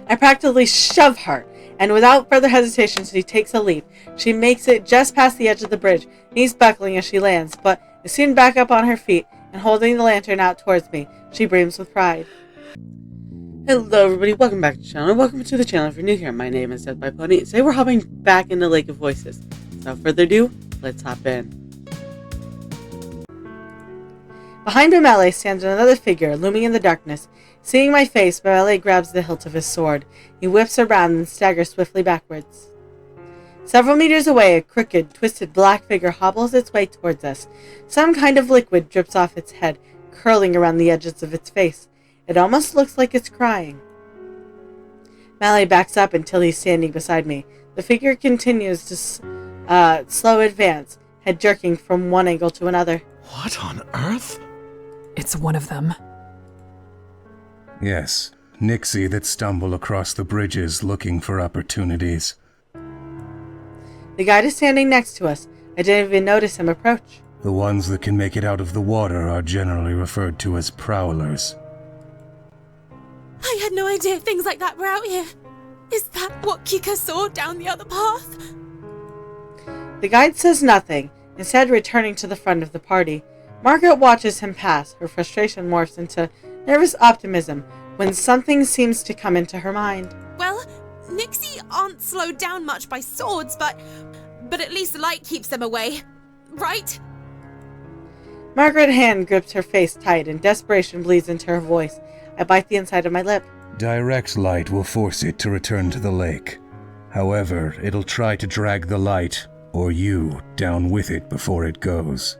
I practically shove her, and without further hesitation she takes a leap. She makes it just past the edge of the bridge, knees buckling as she lands, but is soon back up on her feet and holding the lantern out towards me. She beams with pride. Hello everybody, welcome back to the channel, welcome to the channel if you're new here. My name is Death by Pony. Today we're hopping back into Lake of Voices. Without further ado, let's hop in. Behind Bimele stands another figure, looming in the darkness. Seeing my face, Bimele grabs the hilt of his sword. He whips around and staggers swiftly backwards. Several meters away, a crooked, twisted black figure hobbles its way towards us. Some kind of liquid drips off its head, curling around the edges of its face. It almost looks like it's crying. Mally backs up until he's standing beside me. The figure continues to slow advance, head jerking from one angle to another. What on earth? It's one of them. Yes, Nixie that stumble across the bridges looking for opportunities. The guide is standing next to us. I didn't even notice him approach. The ones that can make it out of the water are generally referred to as prowlers. I had no idea things like that were out here. Is that what Kika saw down the other path? The guide says nothing, instead returning to the front of the party. Margaret watches him pass. Her frustration morphs into nervous optimism when something seems to come into her mind. Well, Nixie aren't slowed down much by swords, but at least the light keeps them away, right? Margaret's hand grips her face tight and desperation bleeds into her voice. I bite the inside of my lip. Direct light will force it to return to the lake. However, it'll try to drag the light, or you, down with it before it goes.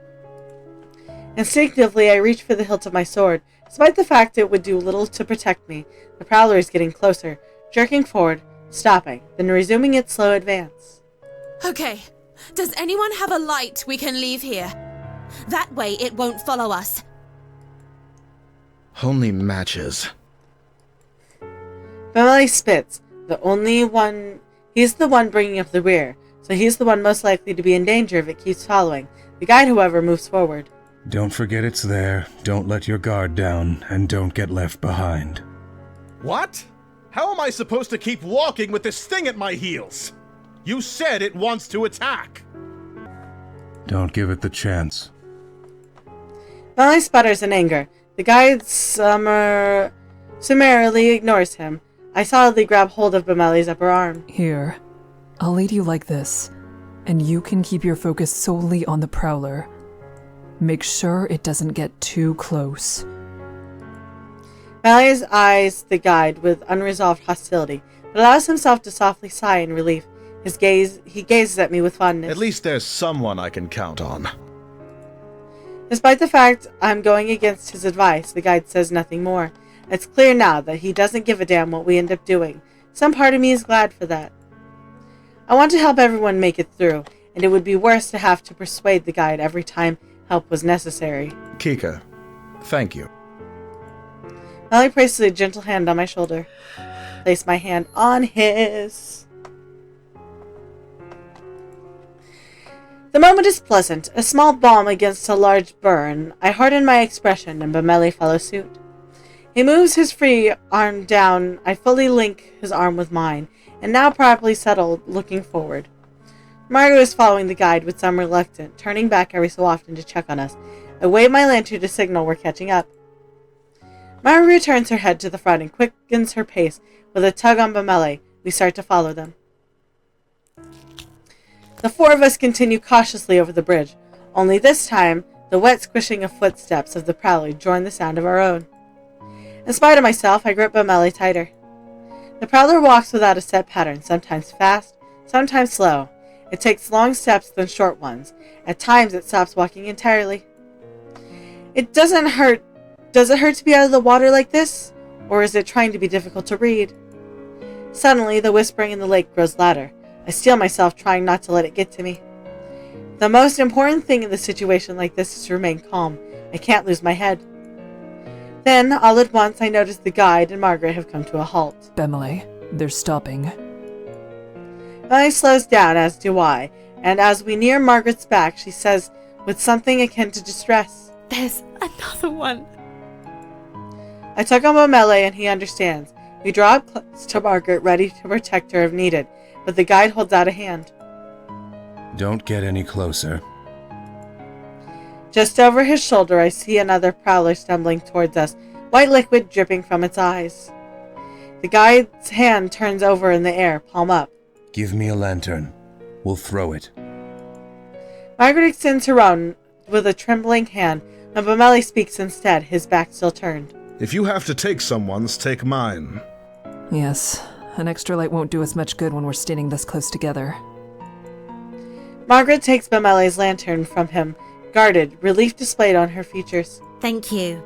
Instinctively, I reach for the hilt of my sword. Despite the fact it would do little to protect me, the prowler is getting closer, jerking forward, stopping, then resuming its slow advance. Okay, does anyone have a light we can leave here? That way it won't follow us. Only matches. Bimele spits. He's the one bringing up the rear, so he's the one most likely to be in danger if it keeps following. The guide, however, moves forward. Don't forget it's there, don't let your guard down, and don't get left behind. What? How am I supposed to keep walking with this thing at my heels? You said it wants to attack. Don't give it the chance. Bimele sputters in anger. The guide summarily ignores him. I solidly grab hold of Bimele's upper arm. Here, I'll lead you like this, and you can keep your focus solely on the prowler. Make sure it doesn't get too close. Bimele eyes the guide with unresolved hostility, but allows himself to softly sigh in relief. He gazes at me with fondness. At least there's someone I can count on. Despite the fact I'm going against his advice, the guide says nothing more. It's clear now that he doesn't give a damn what we end up doing. Some part of me is glad for that. I want to help everyone make it through, and it would be worse to have to persuade the guide every time help was necessary. Kika, thank you. Mally places a gentle hand on my shoulder. Place my hand on his. The moment is pleasant, a small balm against a large burn. I harden my expression, and Bimele follows suit. He moves his free arm down. I fully link his arm with mine, and now properly settled, looking forward. Margaret is following the guide with some reluctance, turning back every so often to check on us. I wave my lantern to signal we're catching up. Margaret turns her head to the front and quickens her pace with a tug on Bimele. We start to follow them. The four of us continue cautiously over the bridge. Only this time, the wet squishing of footsteps of the prowler join the sound of our own. In spite of myself, I grip Bimele tighter. The prowler walks without a set pattern, sometimes fast, sometimes slow. It takes long steps then short ones. At times, it stops walking entirely. It doesn't hurt. Does it hurt to be out of the water like this? Or is it trying to be difficult to read? Suddenly, the whispering in the lake grows louder. I steel myself, trying not to let it get to me. The most important thing in a situation like this is to remain calm. I can't lose my head. Then, all at once, I notice the guide and Margaret have come to a halt. Bimele, they're stopping. Mally slows down, as do I, and as we near Margaret's back, she says with something akin to distress, There's another one. I tug on Bimele and he understands. We draw up close to Margaret, ready to protect her if needed, but the guide holds out a hand. Don't get any closer. Just over his shoulder, I see another prowler stumbling towards us, white liquid dripping from its eyes. The guide's hand turns over in the air, palm up. Give me a lantern. We'll throw it. Margaret extends her own with a trembling hand, and Bameli speaks instead, his back still turned. If you have to take someone's, take mine. Yes, an extra light won't do us much good when we're standing this close together. Margaret takes Bameli's lantern from him, guarded, relief displayed on her features. Thank you.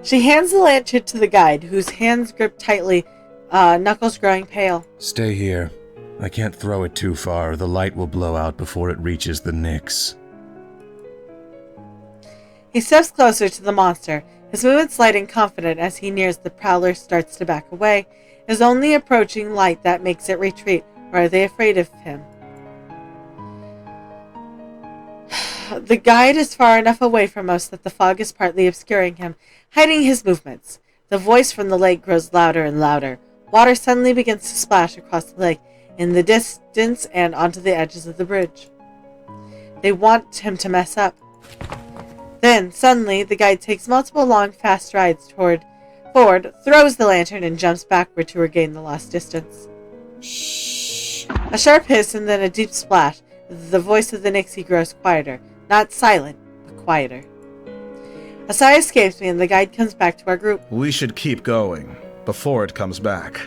She hands the lantern to the guide, whose hands grip tightly, knuckles growing pale. Stay here. I can't throw it too far. The light will blow out before it reaches the Nyx. He steps closer to the monster, his movements light and confident as he nears the prowler starts to back away. It is only approaching light that makes it retreat, or are they afraid of him? The guide is far enough away from us that the fog is partly obscuring him, hiding his movements. The voice from the lake grows louder and louder. Water suddenly begins to splash across the lake, in the distance and onto the edges of the bridge. They want him to mess up. Then, suddenly, the guide takes multiple long, fast strides forward, throws the lantern, and jumps backward to regain the lost distance. Shh. A sharp hiss and then a deep splash. The voice of the Nixie grows quieter. Not silent, but quieter. A sigh escapes me, and the guide comes back to our group. We should keep going, before it comes back.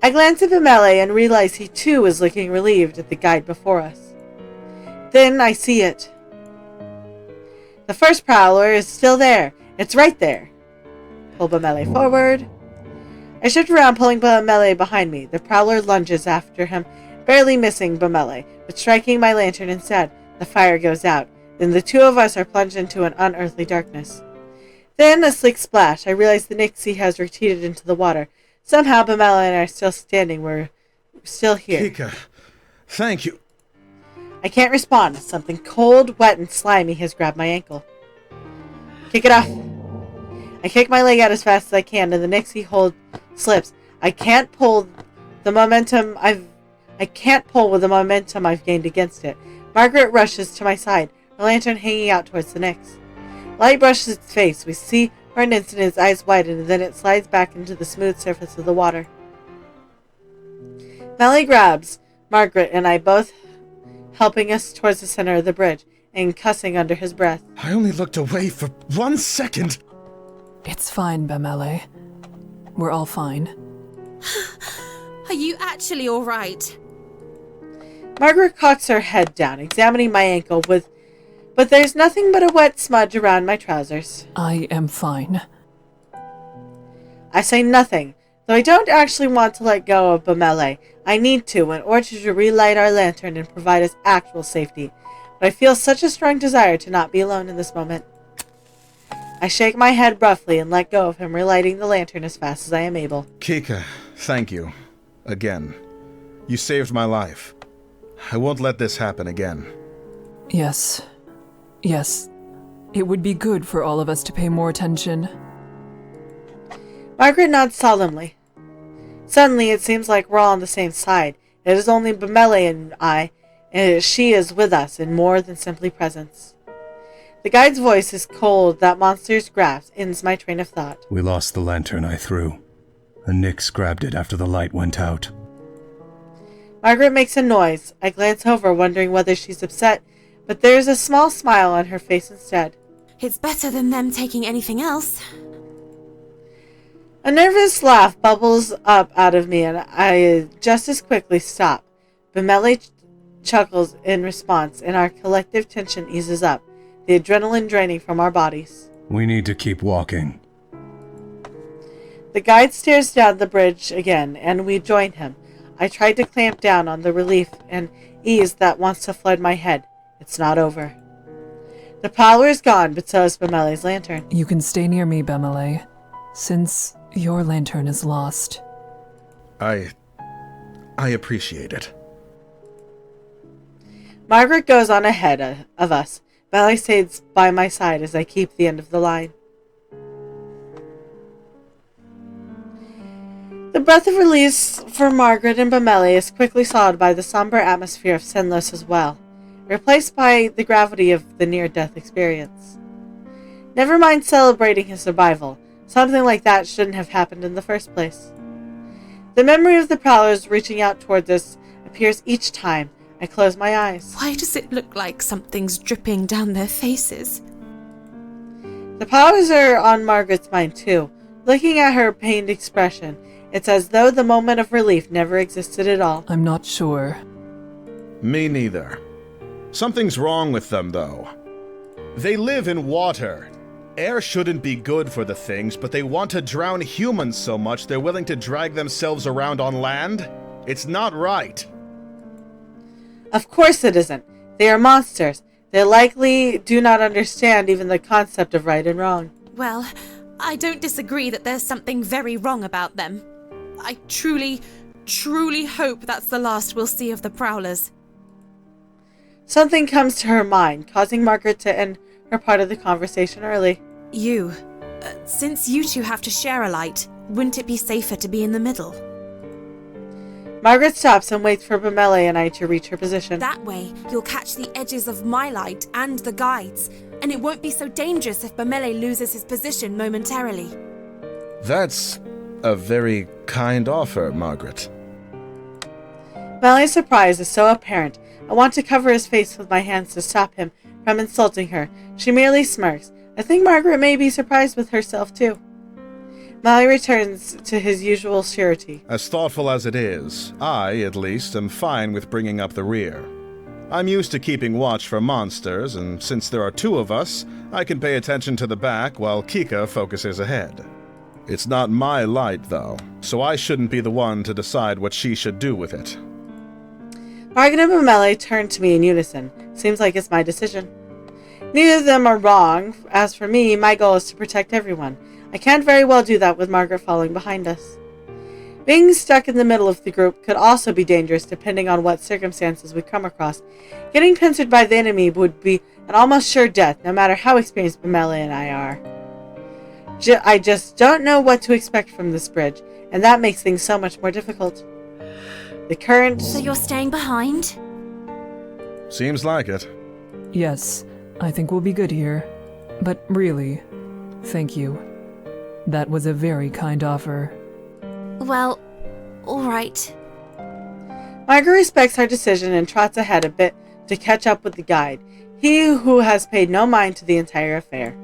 I glance at Bameli and realize he too is looking relieved at the guide before us. Then I see it. The first prowler is still there. It's right there. Pull Bameli forward. I shift around, pulling Bameli behind me. The prowler lunges after him, barely missing Bameli, but striking my lantern instead. The fire goes out. Then the two of us are plunged into an unearthly darkness. Then a slick splash. I realize the Nixie has retreated into the water. Somehow Bameli and I are still standing. We're still here. Kika, thank you. I can't respond. Something cold, wet, and slimy has grabbed my ankle. Kick it off. I kick my leg out as fast as I can, and the Nixie hold slips. I can't pull with the momentum I've gained against it. Margaret rushes to my side, her lantern hanging out towards the Nyx. Light brushes its face. We see for an instant its eyes widen, and then it slides back into the smooth surface of the water. Melly grabs Margaret and I, both helping us towards the center of the bridge, and cussing under his breath. I only looked away for 1 second. It's fine, Bameli. We're all fine. Are you actually all right? Margaret cocks her head down, examining my ankle but there's nothing but a wet smudge around my trousers. I am fine. I say nothing, though I don't actually want to let go of Bameli. I need to in order to relight our lantern and provide us actual safety. But I feel such a strong desire to not be alone in this moment. I shake my head roughly and let go of him, relighting the lantern as fast as I am able. Kika, thank you. Again. You saved my life. I won't let this happen again. Yes. Yes. It would be good for all of us to pay more attention. Margaret nods solemnly. Suddenly, it seems like we're all on the same side. It is only Bameli and I, and she is with us in more than simply presence. The guide's voice is cold. That monster's grasp ends my train of thought. We lost the lantern I threw. A Nyx grabbed it after the light went out. Margaret makes a noise. I glance over, wondering whether she's upset, but there's a small smile on her face instead. It's better than them taking anything else. A nervous laugh bubbles up out of me, and I just as quickly stop. Bameli chuckles in response, and our collective tension eases up, the adrenaline draining from our bodies. We need to keep walking. The guide stares down the bridge again, and we join him. I tried to clamp down on the relief and ease that wants to flood my head. It's not over. The prowler is gone, but so is Bameli's lantern. You can stay near me, Bameli, since your lantern is lost. I appreciate it. Margaret goes on ahead of us. Bameli stays by my side as I keep the end of the line. breath of release for Margaret and Bemeli is quickly followed by the somber atmosphere of Sinless as well, replaced by the gravity of the near-death experience. Never mind celebrating his survival, something like that shouldn't have happened in the first place. The memory of the Prowlers reaching out towards us appears each time I close my eyes. Why does it look like something's dripping down their faces? The Prowlers are on Margaret's mind too. Looking at her pained expression, it's as though the moment of relief never existed at all. I'm not sure. Me neither. Something's wrong with them, though. They live in water. Air shouldn't be good for the things, but they want to drown humans so much they're willing to drag themselves around on land? It's not right. Of course it isn't. They are monsters. They likely do not understand even the concept of right and wrong. Well, I don't disagree that there's something very wrong about them. I truly hope that's the last we'll see of the Prowlers. Something comes to her mind, causing Margaret to end her part of the conversation early. Since you two have to share a light, wouldn't it be safer to be in the middle? Margaret stops and waits for Bemeli and I to reach her position. That way, you'll catch the edges of my light and the guides, and it won't be so dangerous if Bemeli loses his position momentarily. That's a very kind offer, Margaret. Bemeli's surprise is so apparent. I want to cover his face with my hands to stop him from insulting her. She merely smirks. I think Margaret may be surprised with herself too. Bemeli returns to his usual surety. As thoughtful as it is, I, at least, am fine with bringing up the rear. I'm used to keeping watch for monsters, and since there are two of us, I can pay attention to the back while Kika focuses ahead. It's not my light, though, so I shouldn't be the one to decide what she should do with it. Margaret and Bemeli turn to me in unison. Seems like it's my decision. Neither of them are wrong. As for me, my goal is to protect everyone. I can't very well do that with Margaret following behind us. Being stuck in the middle of the group could also be dangerous depending on what circumstances we come across. Getting pincered by the enemy would be an almost sure death, no matter how experienced Bemeli and I are. I just don't know what to expect from this bridge, and that makes things so much more difficult. The current... So you're staying behind? Seems like it. Yes, I think we'll be good here. But really, thank you. That was a very kind offer. Well, alright. Margaret respects our decision and trots ahead a bit to catch up with the guide, he who has paid no mind to the entire affair.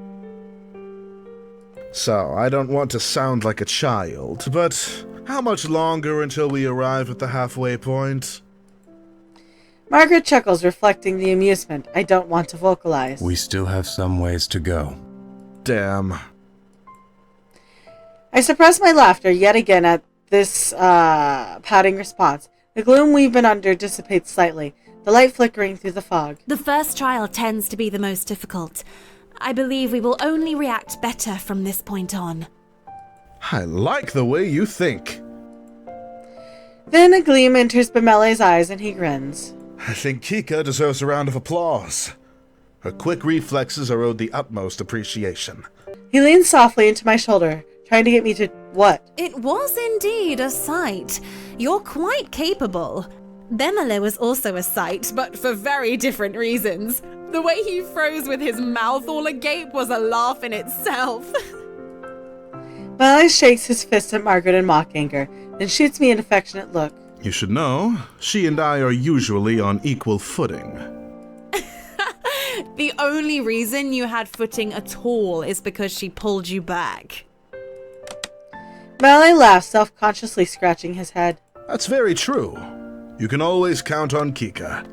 So, I don't want to sound like a child, but how much longer until we arrive at the halfway point? Margaret chuckles, reflecting the amusement I don't want to vocalize. We still have some ways to go. Damn. I suppress my laughter yet again at this pouting response. The gloom we've been under dissipates slightly, the light flickering through the fog. The first trial tends to be the most difficult. I believe we will only react better from this point on. I like the way you think. Then a gleam enters Bemeli's eyes and he grins. I think Kika deserves a round of applause. Her quick reflexes are owed the utmost appreciation. He leans softly into my shoulder, trying to get me to... what? It was indeed a sight. You're quite capable. Bemeli was also a sight, but for very different reasons. The way he froze with his mouth all agape was a laugh in itself. Bemeli shakes his fist at Margaret in mock anger, then shoots me an affectionate look. You should know, she and I are usually on equal footing. The only reason you had footing at all is because she pulled you back. Bemeli laughs, self-consciously scratching his head. That's very true. You can always count on Kika.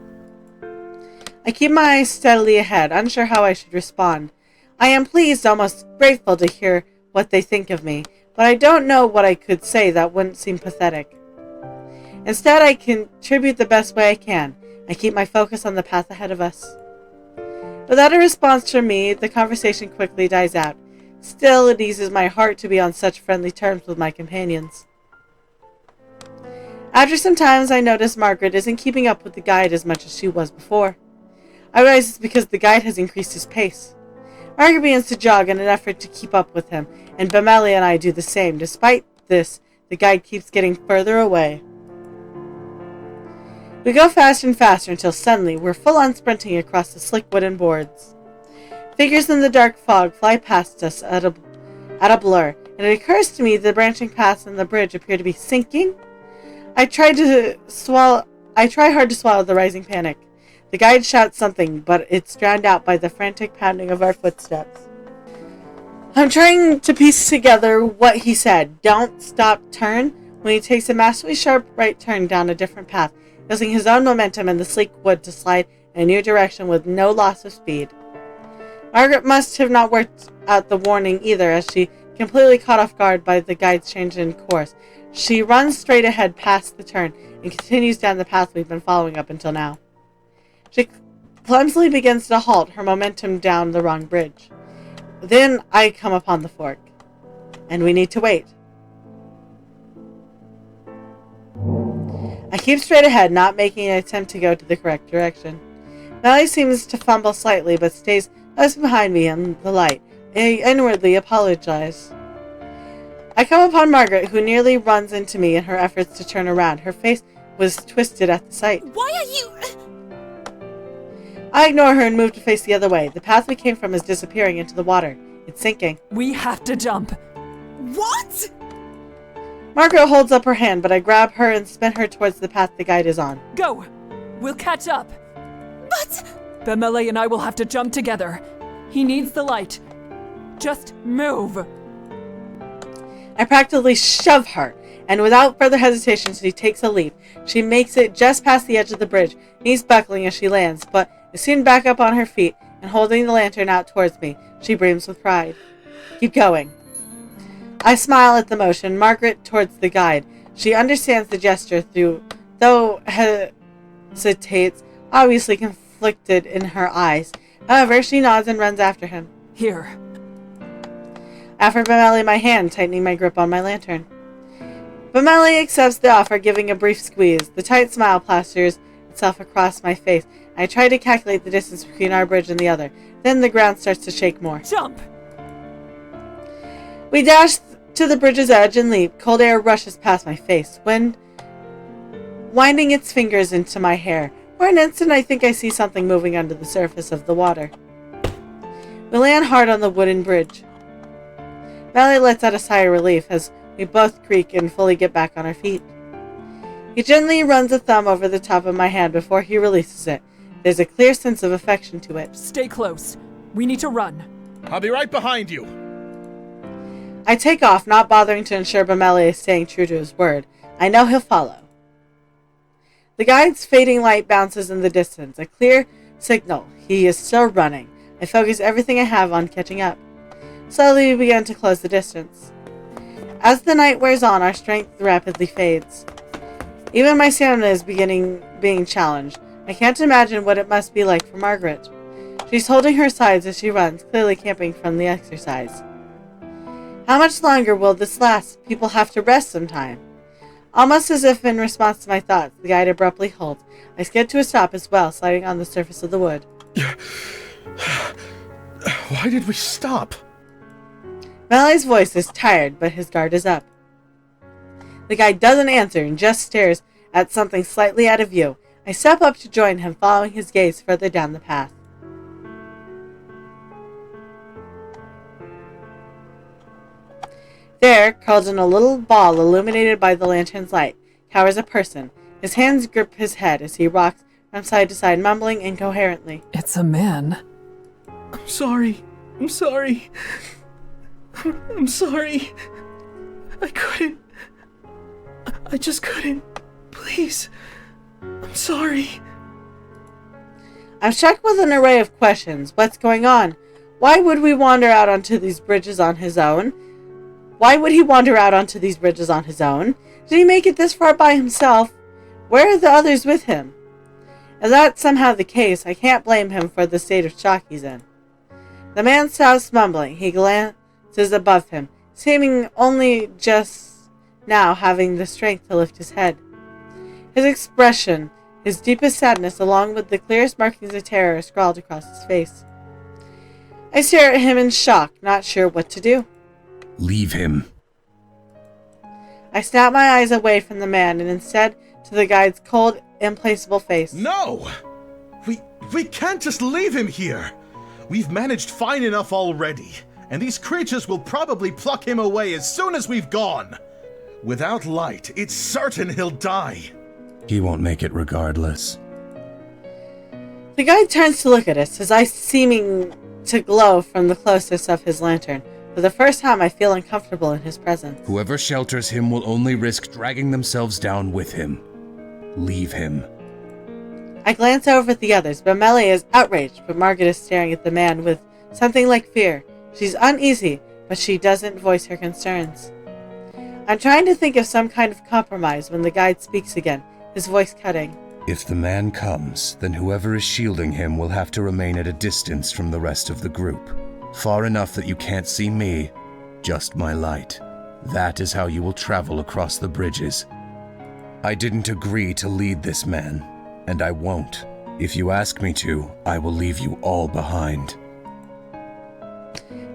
I keep my eyes steadily ahead, unsure how I should respond. I am pleased, almost grateful to hear what they think of me, but I don't know what I could say that wouldn't seem pathetic. Instead, I contribute the best way I can. I keep my focus on the path ahead of us. Without a response from me, the conversation quickly dies out. Still, it eases my heart to be on such friendly terms with my companions. After some time, I notice Margaret isn't keeping up with the guide as much as she was before. I realize it's because the guide has increased his pace. Margaret begins to jog in an effort to keep up with him, and Bemeli and I do the same. Despite this, The guide keeps getting further away. We go faster and faster until suddenly we're full-on sprinting across the slick wooden boards. Figures in the dark fog fly past us at a blur, and it occurs to me the branching paths on the bridge appear to be sinking. I try hard to swallow the rising panic. The guide shouts something, but it's drowned out by the frantic pounding of our footsteps. I'm trying to piece together what he said. Don't stop, turn, when he takes a massively sharp right turn down a different path, using his own momentum and the sleek wood to slide in a new direction with no loss of speed. Margaret must have not worked out the warning either, as she completely caught off guard by the guide's change in course. She runs straight ahead past the turn and continues down the path we've been following up until now. She clumsily begins to halt, her momentum down the wrong bridge. Then I come upon the fork, and we need to wait. I keep straight ahead, not making an attempt to go to the correct direction. Melly seems to fumble slightly, but stays close behind me in the light. I inwardly apologize. I come upon Margaret, who nearly runs into me in her efforts to turn around. Her face was twisted at the sight. Why are you... I ignore her and move to face the other way. The path we came from is disappearing into the water. It's sinking. We have to jump. What? Margaret holds up her hand, but I grab her and spin her towards the path the guide is on. Go! We'll catch up. But... Bemele and I will have to jump together. He needs the light. Just move. I practically shove her, and without further hesitation she takes a leap. She makes it just past the edge of the bridge, knees buckling as she lands, but is soon back up on her feet and holding the lantern out towards me. She breathes with pride. Keep going. I smile at the motion, Margaret towards the guide. She understands the gesture though hesitates, obviously conflicted in her eyes. However, she nods and runs after him. Here. I offer Bemele my hand, tightening my grip on my lantern. Bemele accepts the offer, giving a brief squeeze. The tight smile plasters itself across my face. I try to calculate the distance between our bridge and the other. Then the ground starts to shake more. Jump! We dash to the bridge's edge and leap. Cold air rushes past my face, wind winding its fingers into my hair. For an instant, I think I see something moving under the surface of the water. We land hard on the wooden bridge. Valley lets out a sigh of relief as we both creak and fully get back on our feet. He gently runs a thumb over the top of my hand before he releases it. There's a clear sense of affection to it. Stay close. We need to run. I'll be right behind you. I take off, not bothering to ensure Bemele is staying true to his word. I know he'll follow. The guide's fading light bounces in the distance, a clear signal. He is still running. I focus everything I have on catching up. Slowly we begin to close the distance. As the night wears on, our strength rapidly fades. Even my stamina is being challenged. I can't imagine what it must be like for Margaret. She's holding her sides as she runs, clearly camping from the exercise. How much longer will this last? People have to rest sometime. Almost as if in response to my thoughts, the guide abruptly halts. I skid to a stop as well, sliding on the surface of the wood. Why did we stop? Mele's voice is tired, but his guard is up. The guide doesn't answer and just stares at something slightly out of view. I step up to join him, following his gaze further down the path. There, curled in a little ball illuminated by the lantern's light, cowers a person. His hands grip his head as he rocks from side to side, mumbling incoherently. It's a man. I'm sorry. I'm sorry. I'm sorry. I couldn't. I just couldn't. Please. I'm sorry. I'm struck with an array of questions. What's going on? Why would we wander out onto these bridges on his own? Why would he wander out onto these bridges on his own? Did he make it this far by himself? Where are the others with him? If that's somehow the case, I can't blame him for the state of shock he's in. The man stops mumbling. He glances above him, seeming only just now having the strength to lift his head. His expression, his deepest sadness, along with the clearest markings of terror, are scrawled across his face. I stare at him in shock, not sure what to do. Leave him. I snapped my eyes away from the man and instead to the guide's cold, implacable face. No! We can't just leave him here! We've managed fine enough already, and these creatures will probably pluck him away as soon as we've gone. Without light, it's certain he'll die. He won't make it regardless. The guide turns to look at us, his eyes seeming to glow from the closeness of his lantern. For the first time, I feel uncomfortable in his presence. Whoever shelters him will only risk dragging themselves down with him. Leave him. I glance over at the others, but Melly is outraged, but Margaret is staring at the man with something like fear. She's uneasy, but she doesn't voice her concerns. I'm trying to think of some kind of compromise when the guide speaks again, his voice cutting. If the man comes, then whoever is shielding him will have to remain at a distance from the rest of the group. Far enough that you can't see me, just my light. That is how you will travel across the bridges. I didn't agree to lead this man, and I won't. If you ask me to, I will leave you all behind.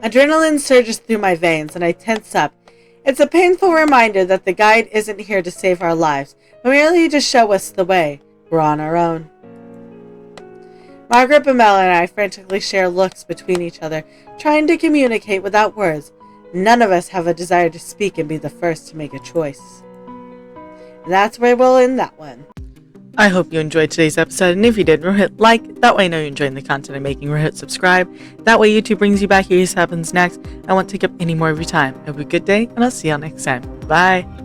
Adrenaline surges through my veins and I tense up. It's a painful reminder that the guide isn't here to save our lives, but merely to show us the way. We're on our own. Margaret, Bamela, and I frantically share looks between each other, trying to communicate without words. None of us have a desire to speak and be the first to make a choice. And that's where we'll end that one. I hope you enjoyed today's episode, and if you did, hit like. That way I know you're enjoying the content I'm making. Hit subscribe. That way YouTube brings you back. Here's what happens next. I won't take up any more of your time. Have a good day, and I'll see y'all next time. Bye.